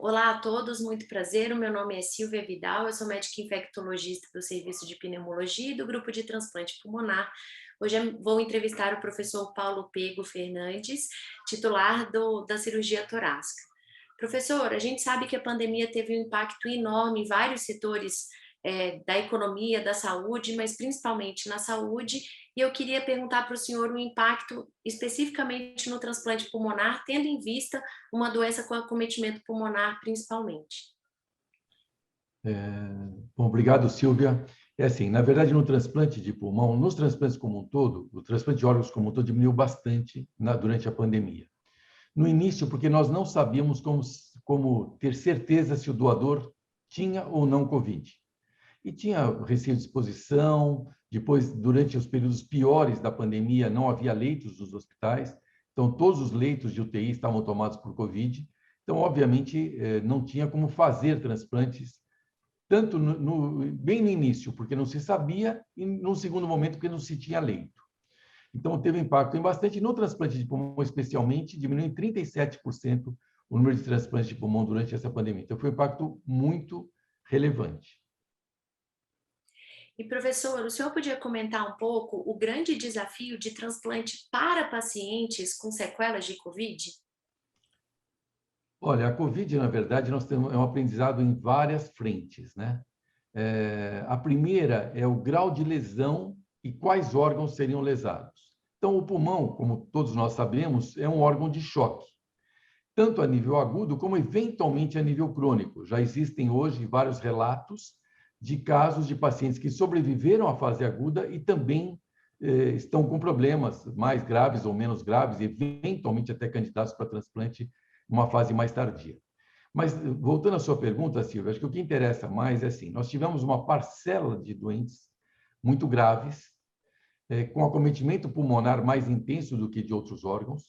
Olá a todos, muito prazer. O meu nome é Silvia Vidal, eu sou médica infectologista do Serviço de Pneumologia e do Grupo de Transplante Pulmonar. Hoje eu vou entrevistar o professor Paulo Pego Fernandes, titular da cirurgia torácica. Professor, a gente sabe que a pandemia teve um impacto enorme em vários setores da economia, da saúde, mas principalmente na saúde, e eu queria perguntar para o senhor o impacto especificamente no transplante pulmonar, tendo em vista uma doença com acometimento pulmonar principalmente. Bom, obrigado, Silvia. É assim, na verdade, no transplante de pulmão, nos transplantes como um todo, o transplante de órgãos como um todo diminuiu bastante durante a pandemia. No início, porque nós não sabíamos como ter certeza se o doador tinha ou não Covid. E tinha receio de exposição, depois, durante os períodos piores da pandemia, não havia leitos nos hospitais, então todos os leitos de UTI estavam tomados por Covid, então, obviamente, não tinha como fazer transplantes tanto bem no início, porque não se sabia, e no segundo momento, porque não se tinha leito. Então, teve impacto em bastante. No transplante de pulmão, especialmente, diminuiu em 37% o número de transplantes de pulmão durante essa pandemia. Então, foi um impacto muito relevante. E professor, o senhor podia comentar um pouco o grande desafio de transplante para pacientes com sequelas de Covid? Olha, a Covid, na verdade, nós temos um aprendizado em várias frentes, né? A primeira é o grau de lesão e quais órgãos seriam lesados. Então, o pulmão, como todos nós sabemos, é um órgão de choque, tanto a nível agudo como eventualmente a nível crônico. Já existem hoje vários relatos de casos de pacientes que sobreviveram à fase aguda e também estão com problemas mais graves ou menos graves, eventualmente até candidatos para transplante numa fase mais tardia. Mas, voltando à sua pergunta, Silvia, acho que o que interessa mais é assim, nós tivemos uma parcela de doentes muito graves, com acometimento pulmonar mais intenso do que de outros órgãos,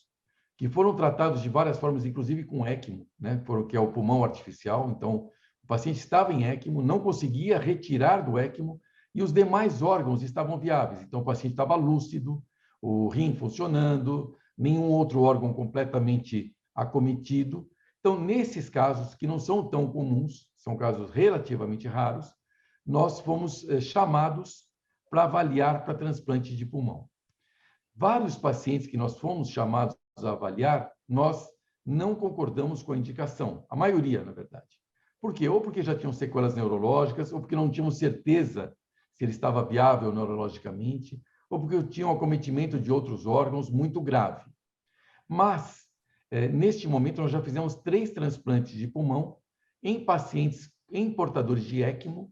que foram tratados de várias formas, inclusive com ECMO, né, que é o pulmão artificial. Então, o paciente estava em ECMO, não conseguia retirar do ECMO e os demais órgãos estavam viáveis. Então, o paciente estava lúcido, o rim funcionando, nenhum outro órgão completamente acometido. Então, nesses casos, que não são tão comuns, são casos relativamente raros, nós fomos chamados para avaliar para transplante de pulmão. Vários pacientes que nós fomos chamados a avaliar, nós não concordamos com a indicação, a maioria, na verdade. Por quê? Ou porque já tinham sequelas neurológicas, ou porque não tínhamos certeza se ele estava viável neurologicamente, ou porque tinham acometimento de outros órgãos muito grave. Mas, neste momento, nós já fizemos 3 transplantes de pulmão em pacientes em portadores de ECMO,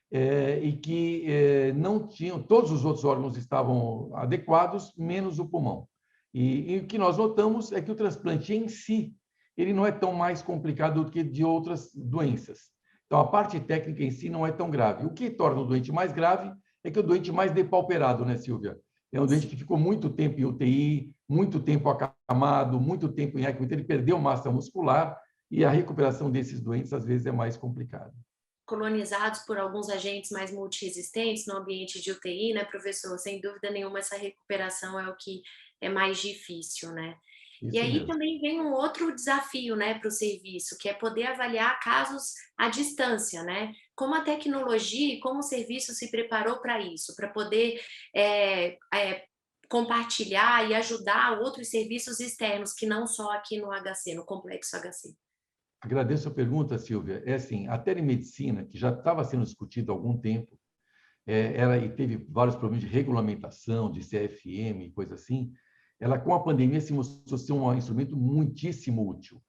e que não tinham, todos os outros órgãos estavam adequados, menos o pulmão. E o que nós notamos é que o transplante em si, ele não é tão mais complicado do que de outras doenças. Então, a parte técnica em si não é tão grave. O que torna o doente mais grave é que é o doente mais depauperado, né, Silvia? É um doente que ficou muito tempo em UTI, muito tempo acamado, muito tempo em ECMO, então ele perdeu massa muscular e a recuperação desses doentes, às vezes, é mais complicada. Colonizados por alguns agentes mais multiresistentes no ambiente de UTI, né, professor? Sem dúvida nenhuma, essa recuperação é o que é mais difícil, né? E Isso aí mesmo. também vem um outro desafio, né, para o serviço, que é poder avaliar casos à distância, né? Como a tecnologia e como o serviço se preparou para isso, para poder é, é, compartilhar e ajudar outros serviços externos, que não só aqui no HC, no complexo HC. Agradeço a pergunta, Silvia. É assim, a telemedicina, que já estava sendo discutida há algum tempo, ela e teve vários problemas de regulamentação, de CFM e coisa assim, ela com a pandemia se mostrou ser um instrumento muitíssimo útil.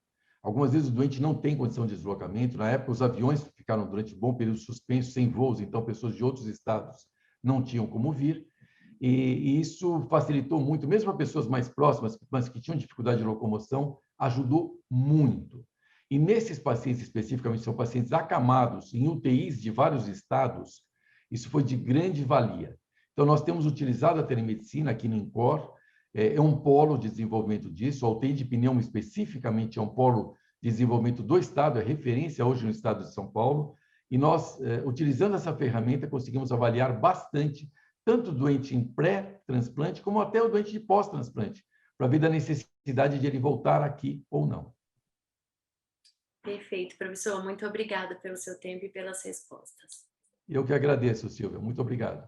Algumas vezes o doente não tem condição de deslocamento. Na época, os aviões ficaram durante um bom período suspensos, sem voos, então pessoas de outros estados não tinham como vir. E isso facilitou muito, mesmo para pessoas mais próximas, mas que tinham dificuldade de locomoção, ajudou muito. E nesses pacientes especificamente, são pacientes acamados em UTIs de vários estados, isso foi de grande valia. Então, nós temos utilizado a telemedicina aqui no INCOR, é um polo de desenvolvimento disso, a UTI de pneumo especificamente é um polo de desenvolvimento do Estado, é referência hoje no Estado de São Paulo, e nós, utilizando essa ferramenta, conseguimos avaliar bastante, tanto o doente em pré-transplante, como até o doente de pós-transplante, para ver da necessidade de ele voltar aqui ou não. Perfeito, professor. Muito obrigada pelo seu tempo e pelas respostas. Eu que agradeço, Silvia. Muito obrigado.